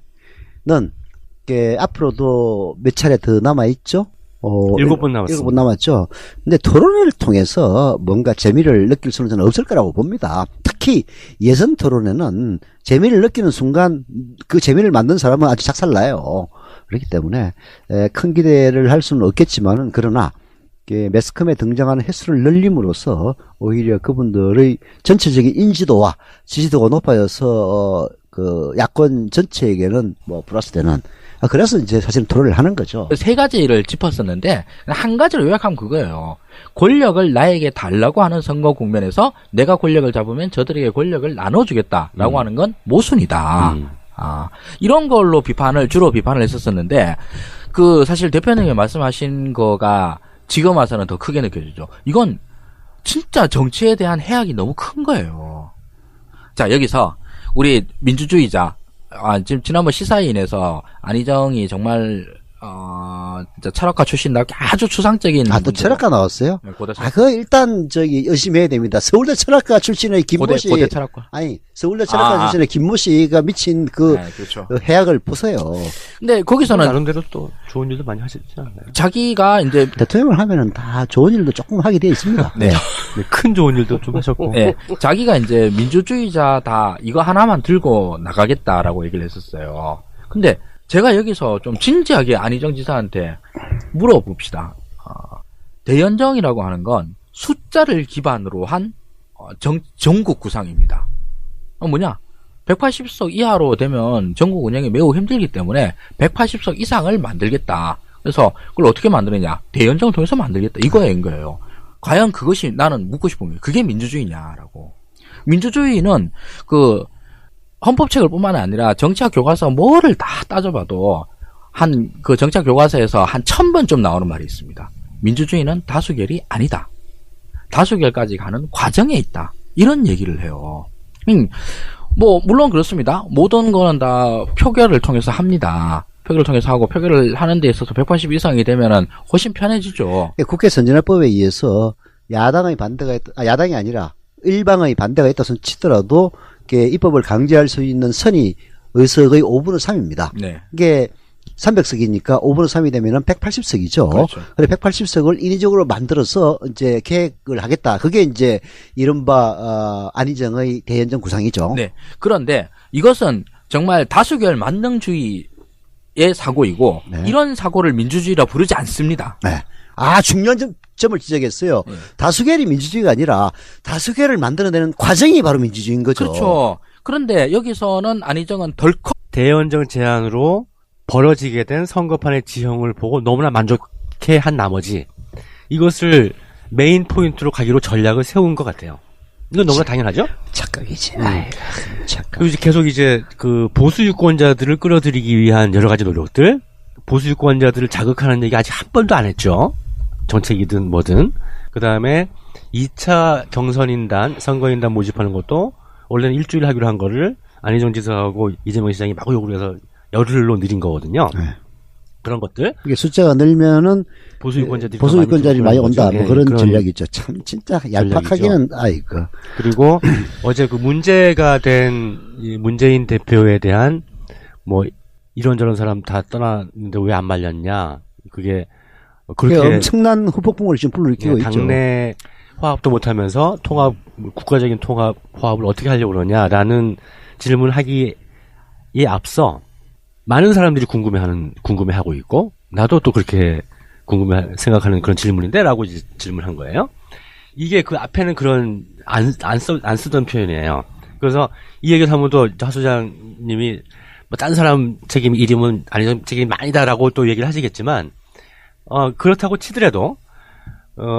앞으로도 몇 차례 더 남아 있죠? 7번 남았습니다. 7번 남았죠. 근데 토론회를 통해서 뭔가 재미를 느낄 수는 저는 없을 거라고 봅니다. 특히 예선 토론회는 재미를 느끼는 순간 그 재미를 만든 사람은 아주 작살나요. 그렇기 때문에 큰 기대를 할 수는 없겠지만은 그러나 매스컴에 등장하는 횟수를 늘림으로써 오히려 그분들의 전체적인 인지도와 지지도가 높아져서 그 야권 전체에게는 뭐 플러스되는 그래서 이제 사실 토론을 하는 거죠. 세 가지를 짚었었는데 한 가지를 요약하면 그거예요. 권력을 나에게 달라고 하는 선거 국면에서 내가 권력을 잡으면 저들에게 권력을 나눠주겠다라고 하는 건 모순이다. 이런 걸로 주로 비판을 했었었는데 사실 대표님이 말씀하신 거가 지금 와서는 더 크게 느껴지죠. 이건 진짜 정치에 대한 해악이 너무 큰 거예요. 자, 여기서 우리 민주주의자 지금 지난번 시사인에서 안희정이 정말 진짜 철학가 출신답게 아주 추상적인 또 철학가 나왔어요? 네, 고대 그거 일단 열심히 해야 됩니다. 서울대 철학과 출신의 김모 씨. 고대 철학과. 아니, 서울대 철학과 출신의 김모 씨가 미친 네, 그렇죠. 그 해악을 보세요. 근데 거기서는 나름대로 또 좋은 일도 많이 하시지 않나요? 자기가 이제 대통령을 하면은 다 좋은 일도 조금 하게 돼 있습니다. 네. 큰 좋은 일도 좀 하셨고. 네. 자기가 이제 민주주의자다 이거 하나만 들고 나가겠다라고 얘기를 했었어요. 근데 제가 여기서 좀 진지하게 안희정 지사한테 물어봅시다. 대연정이라고 하는 건 숫자를 기반으로 한 전국 구상입니다. 뭐냐? 180석 이하로 되면 전국 운영이 매우 힘들기 때문에 180석 이상을 만들겠다. 그래서 그걸 어떻게 만드느냐? 대연정을 통해서 만들겠다. 이거인 거예요. 과연 그것이 나는 묻고 싶은 게 그게 민주주의냐라고. 민주주의는 헌법책을 뿐만 아니라 정치학 교과서 뭐를 다 따져봐도 정치학 교과서에서 한 1000번 좀 나오는 말이 있습니다. 민주주의는 다수결이 아니다. 다수결까지 가는 과정에 있다. 이런 얘기를 해요. 물론 그렇습니다. 모든 거는 다 표결을 통해서 합니다. 표결을 통해서 하고 표결을 하는 데 있어서 180 이상이 되면은 훨씬 편해지죠. 국회 선진화법에 의해서 야당의 반대가 야당이 아니라 일방의 반대가 있다고 치더라도 입법을 강제할 수 있는 선이 의석의 5분의 3입니다. 네. 이게 300석이니까 5분의 3이 되면은 180석이죠. 그렇죠. 그래 180석을 인위적으로 만들어서 이제 계획을 하겠다. 그게 이제 이른바 안희정의 대연정 구상이죠. 네. 그런데 이것은 정말 다수결 만능주의의 사고이고 네. 이런 사고를 민주주의라 부르지 않습니다. 네. 중요한 점을 지적했어요. 다수결이 민주주의가 아니라 다수결을 만들어내는 과정이 바로 민주주의인 거죠. 그렇죠. 그런데 여기서는 안희정은 덜컥 대연정 제안으로 벌어지게 된 선거판의 지형을 보고 너무나 만족해 한 나머지 이것을 메인 포인트로 가기로 전략을 세운 것 같아요. 이건 너무나 당연하죠? 착각이지. 착각. 그리고 이제 계속 그 보수 유권자들을 끌어들이기 위한 여러 가지 노력들, 보수 유권자들을 자극하는 얘기 아직 한 번도 안 했죠. 정책이든 뭐든. 그 다음에 2차 경선인단, 선거인단 모집하는 것도 원래는 일주일 하기로 한 거를 안희정 지사하고 이재명 시장이 마구 요구를 해서 열흘로 늘린 거거든요. 네. 그런 것들. 이게 숫자가 늘면은 보수 유권자들이 많이 온다. 뭐 그런 전략이죠. 참 진짜 얄팍하기는 아이고. 그리고 어제 그 문제가 된 이 문재인 대표에 대한 뭐 이런저런 사람 다 떠났는데 왜 안 말렸냐. 그게 그렇게 엄청난 후폭풍을 지금 불러일으키고 있죠. 당내 화합도 못하면서 국가적인 통합 화합을 어떻게 하려고 그러냐라는 질문을 하기에 앞서 많은 사람들이 궁금해하고 있고 나도 또 그렇게 생각하는 그런 질문인데라고 질문한 거예요. 이게 그 앞에는 그런 안 쓰던 표현이에요. 그래서 이 얘기를 하면 또 하 소장님이 뭐 딴 사람 책임 이름은 아니면 책임이 많이다라고 또 얘기를 하시겠지만 그렇다고 치더라도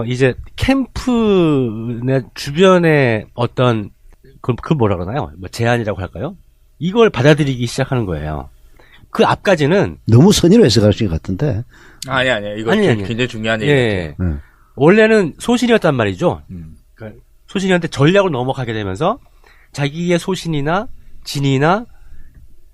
이제 캠프 내 주변에 어떤 그 뭐라 그러나요? 뭐 제안이라고 할까요? 이걸 받아들이기 시작하는 거예요. 그 앞까지는 너무 선의로 해석하신 것 같은데. 아니 이거 아니. 굉장히 중요한 얘기예요. 예. 원래는 소신이었단 말이죠. 그러니까 소신이한테 전략으로 넘어가게 되면서 자기의 소신이나 진이나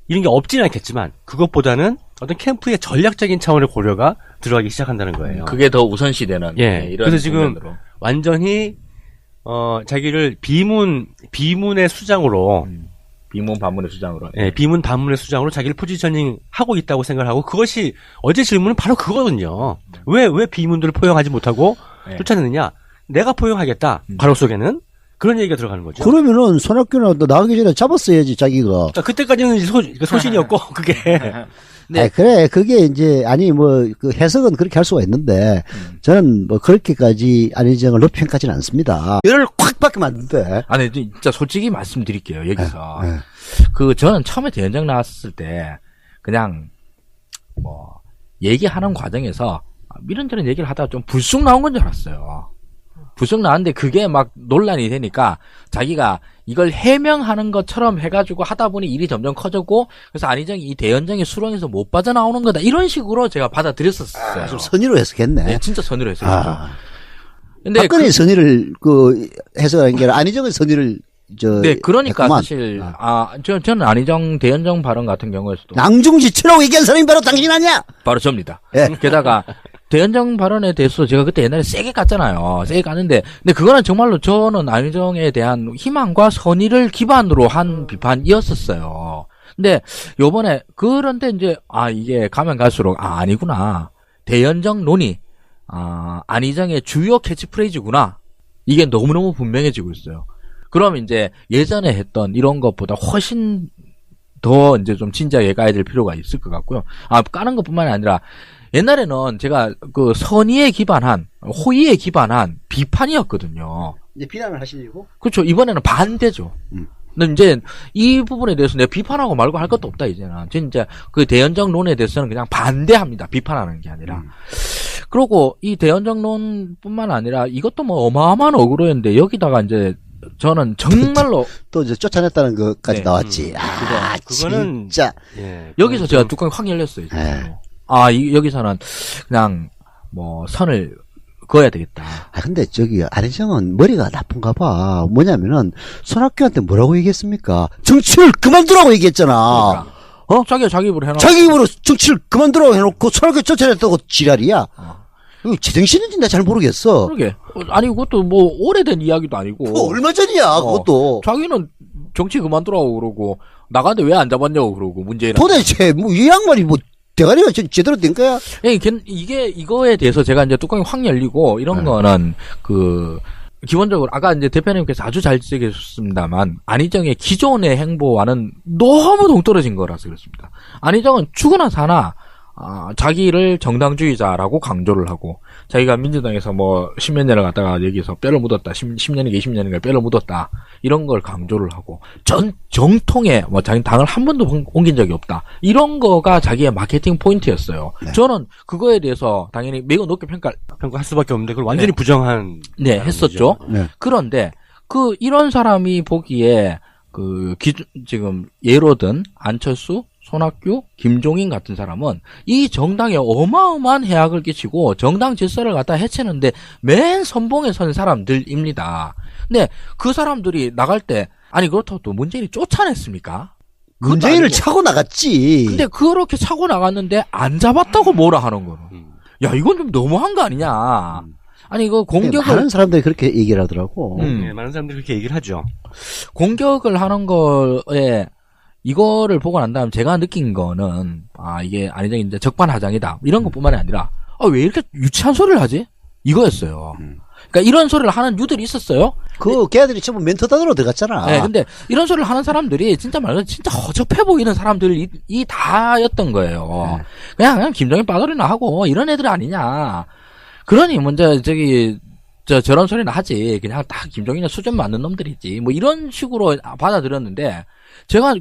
이런 게 없지는 않겠지만 그것보다는 어떤 캠프의 전략적인 차원의 고려가 들어가기 시작한다는 거예요. 그게 더 우선시되는. 예. 이런 그래서 지금 측면으로. 완전히 자기를 비문의 수장으로 비문 반문의 수장으로. 예, 비문 반문의 수장으로 자기를 포지셔닝 하고 있다고 생각하고 그것이 어제 질문은 바로 그거거든요. 왜 비문들을 포용하지 못하고 네. 쫓아내느냐? 내가 포용하겠다. 바로 속에는 그런 얘기가 들어가는 거죠. 그러면은 손학규는 나가기 전에 잡았어야지 자기가. 그러니까 그때까지는 소신이었고 그게 네. 그래 그게 이제 그 해석은 그렇게 할 수가 있는데 저는 뭐 그렇게까지 안희정을 높이 평가하지는 않습니다. 열을 콱 받게 만든데. 아니 진짜 솔직히 말씀드릴게요 여기서. 네. 저는 처음에 대연정 나왔을 때 그냥 뭐 얘기하는 과정에서 이런저런 얘기를 하다가 좀 불쑥 나온 건 줄 알았어요. 불쑥 나왔는데 그게 막 논란이 되니까 자기가 이걸 해명하는 것처럼 해가지고 하다 보니 일이 점점 커졌고 그래서 안희정이 이 대연정의 수렁에서 못 빠져나오는 거다 이런 식으로 제가 받아들였었어요. 좀 선의로 해석했네. 네, 진짜 선의로 했었죠. 근데 박근혜 선의를 해석하는 게 아니라 안희정의 선의를 네, 그러니까 했구만. 사실 저는 안희정 대연정 발언 같은 경우에서도 낭중지추라고 얘기한 사람이 바로 당신 아니야? 바로 접니다. 예. 게다가 대연정 발언에 대해서 제가 그때 옛날에 세게 깠잖아요. 세게 깠는데 근데 그거는 정말로 저는 안희정에 대한 희망과 선의를 기반으로 한 비판이었었어요. 근데 요번에 그런데 이제 이게 가면 갈수록 아니구나. 대연정 논의 안희정의 주요 캐치프레이즈구나. 이게 너무너무 분명해지고 있어요. 그럼 이제 예전에 했던 이런 것보다 훨씬 더 이제 좀 진지하게 까야 될 필요가 있을 것 같고요. 까는 것뿐만이 아니라 옛날에는 제가 그 선의에 기반한 호의에 기반한 비판이었거든요. 이제 비난을 하시려고? 그렇죠. 이번에는 반대죠. 근데 이제 이 부분에 대해서 내가 비판하고 말고 할 것도 없다 이제는. 진짜 그 대연정론에 대해서는 그냥 반대합니다. 비판하는 게 아니라. 그리고 이 대연정론뿐만 아니라 이것도 뭐 어마어마한 억울했는데 여기다가 이제 저는 정말로 또 이제 쫓아냈다는 것까지 네. 나왔지. 그거는 진짜. 예, 여기서 제가 뚜껑이 확 열렸어요. 여기서는 그냥 뭐 선을 그어야 되겠다. 근데 안희정은 머리가 나쁜가 봐. 뭐냐면은 손학규한테 뭐라고 얘기했습니까? 정치를 그만두라고 얘기했잖아. 그러니까. 자기 입으로 해놓고. 자기 입으로 정치를 그만두라고 해놓고 손학규 쫓아냈다고 지랄이야. 이거 제정신인지 내가 잘 모르겠어. 그러게. 아니 그것도 뭐 오래된 이야기도 아니고. 얼마 전이야 그것도. 자기는 정치 그만두라고 그러고 나가는데 왜 안 잡았냐고 그러고 문재인. 도대체 이 양반이 대가리가 제대로 된 거야? 이거에 대해서 제가 이제 뚜껑이 확 열리고 이런 거는 기본적으로 아까 이제 대표님께서 아주 잘 지적해주셨습니다만 안희정의 기존의 행보와는 너무 동떨어진 거라서 그렇습니다. 안희정은 죽으나 사나 자기를 정당주의자라고 강조를 하고 자기가 민주당에서 뭐 10몇 년을 갖다가 여기서 뼈를 묻었다. 10년인가 20년인가 뼈를 묻었다. 이런 걸 강조를 하고 정통에 뭐 자기 당을 한 번도 옮긴 적이 없다. 이런 거가 자기의 마케팅 포인트였어요. 네. 저는 그거에 대해서 당연히 매우 높게 평가할 수밖에 없는데 그걸 완전히 부정한 했었죠. 네. 그런데 이런 사람이 보기에 지금 예로 든 안철수 손학규, 김종인 같은 사람은 이 정당에 어마어마한 해악을 끼치고 정당 질서를 갖다 해치는데 맨 선봉에 선 사람들입니다. 근데 그 사람들이 나갈 때 그렇다고 또 문재인이 쫓아냈습니까? 문재인을 차고 나갔지. 근데 그렇게 차고 나갔는데 안 잡았다고 뭐라 하는 거는. 야 이건 좀 너무한 거 아니냐. 이거 공격을 많은 사람들이 그렇게 얘기를 하더라고. 네, 많은 사람들이 그렇게 얘기를 하죠. 공격을 하는 거에 이거를 보고 난 다음 제가 느낀 거는 이게 안희정이 이제 적반하장이다 이런 것뿐만이 아니라 왜 이렇게 유치한 소리를 하지? 이거였어요. 그러니까 이런 소리를 하는 유들이 있었어요. 걔들이 전부 멘토단으로 들어갔잖아. 네, 근데 이런 소리를 하는 사람들이 진짜 말하면 진짜 허접해 보이는 사람들이 다였던 거예요. 그냥 김정인 빠돌이나 하고 이런 애들 아니냐. 그러니 먼저 저런 소리는 하지. 그냥 다 김종인의 수준 맞는 놈들이지. 뭐 이런 식으로 받아들였는데, 제가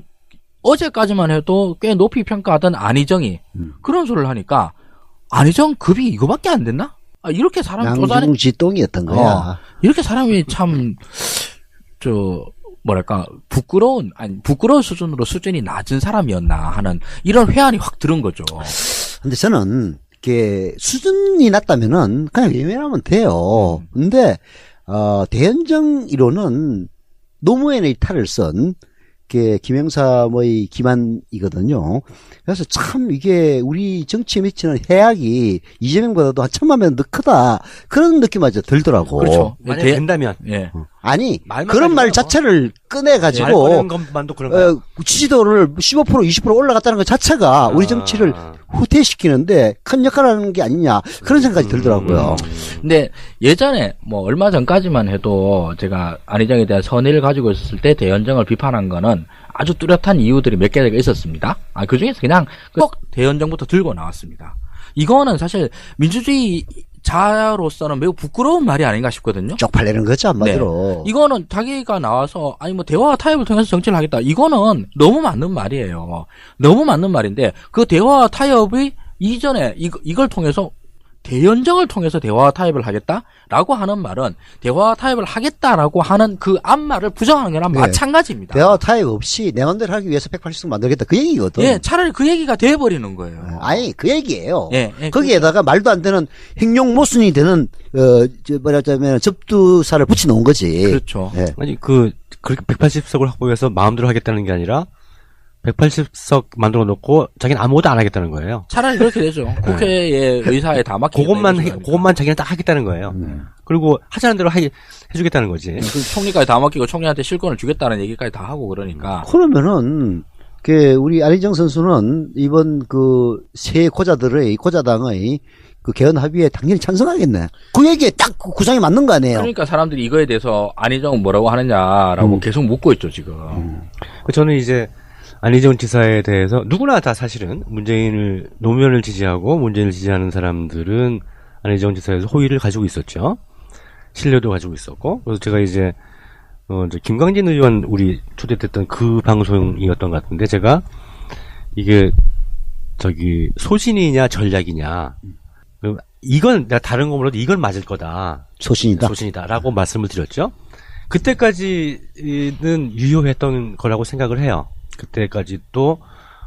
어제까지만 해도 꽤 높이 평가하던 안희정이 그런 소리를 하니까, 안희정 급이 이거밖에 안 됐나? 이렇게 사람 쪼잔해. 양중지똥이었던 거야. 이렇게 사람이 참, 뭐랄까, 부끄러운 수준으로 수준이 낮은 사람이었나 하는 이런 회한이 확 들은 거죠. 근데 저는, 이게 수준이 낮다면은 그냥 외면하면 돼요. 근데, 대연정 1호는 노무현의 탈을 쓴, 김영삼의 기만이거든요. 그래서 참 이게 우리 정치에 미치는 해악이 이재명보다도 한 1000만 명 더 크다. 그런 느낌마저 들더라고. 그렇죠. 만약 된다면. 예. 아니, 그런 말 자체를 꺼내가지고, 것만도 그런 지지도를 15%, 20% 올라갔다는 것 자체가 우리 정치를 후퇴시키는데 큰 역할을 하는 게 아니냐. 그런 생각이 들더라고요. 근데 예전에, 얼마 전까지만 해도 제가 안희정에 대한 선의를 가지고 있었을 때 대연정을 비판한 거는 아주 뚜렷한 이유들이 몇 개가 있었습니다. 그 중에서 그냥 꼭 대연정부터 들고 나왔습니다. 이거는 사실 민주주의자로서는 매우 부끄러운 말이 아닌가 싶거든요. 쪽팔리는 거죠, 한마디로. 네. 이거는 자기가 나와서 대화와 타협을 통해서 정치를 하겠다. 이거는 너무 맞는 말이에요. 너무 맞는 말인데 그 대화와 타협이 이전에 이걸 통해서 대연정을 통해서 대화와 타협을 하겠다라고 하는 말은 대화와 타협을 하겠다라고 하는 그 앞말을 부정하는 거랑 마찬가지입니다. 대화와 타협 없이 내 마음대로 하기 위해서 180석 만들겠다. 그 얘기거든. 예, 차라리 그 얘기가 돼버리는 거예요. 아니, 그 얘기예요. 예, 거기에다가 말도 안 되는 행룡모순이 되는, 뭐라자면 접두사를 붙여놓은 거지. 그렇죠. 예. 아니, 그렇게 180석을 확보해서 마음대로 하겠다는 게 아니라 180석 만들어 놓고 자기는 아무것도 안 하겠다는 거예요. 차라리 그렇게 되죠. 국회의 의사에 다 맡기겠다. 그것만 자기는 딱 하겠다는 거예요. 그리고 하자는 대로 해주겠다는 거지. 그 총리까지 다 맡기고 총리한테 실권을 주겠다는 얘기까지 다 하고 그러니까. 그러면은 우리 안희정 선수는 이번 새 고자당의 그 개헌 합의에 당연히 찬성하겠네. 그 얘기에 딱 구상이 맞는 거 아니에요. 그러니까 사람들이 이거에 대해서 안희정은 뭐라고 하느냐라고 계속 묻고 있죠 지금. 저는 이제 안희정 지사에 대해서 누구나 다 사실은 노무현을 지지하고 문재인을 지지하는 사람들은 안희정 지사에서 호의를 가지고 있었죠. 신뢰도 가지고 있었고. 그래서 제가 이제 김광진 의원 우리 초대됐던 그 방송이었던 것 같은데 제가 이게 소신이냐 전략이냐. 이건 내가 다른 거 몰라도 이건 맞을 거다. 소신이다라고 말씀을 드렸죠. 그때까지는 유효했던 거라고 생각을 해요. 그때까지도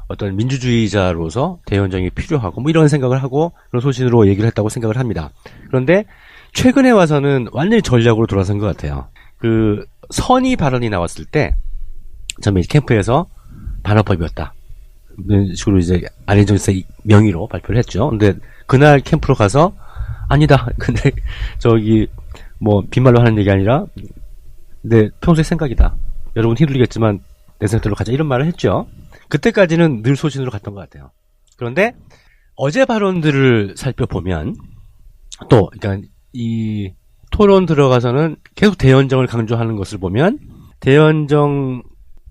어떤 민주주의자로서 대연정이 필요하고 뭐 이런 생각을 하고 그런 소신으로 얘기를 했다고 생각을 합니다. 그런데 최근에 와서는 완전히 전략으로 돌아선 것 같아요. 선의 발언이 나왔을 때 저는 캠프에서 반어법이었다. 이런 식으로 이제 안희정 지사 명의로 발표를 했죠. 근데 그날 캠프로 가서 아니다. 근데 빈말로 하는 얘기 아니라 내 평소의 생각이다. 여러분 힘들겠지만 내 생각대로 가자 이런 말을 했죠. 그때까지는 늘 소신으로 갔던 것 같아요. 그런데 어제 발언들을 살펴보면 그러니까 이 토론 들어가서는 계속 대연정을 강조하는 것을 보면 대연정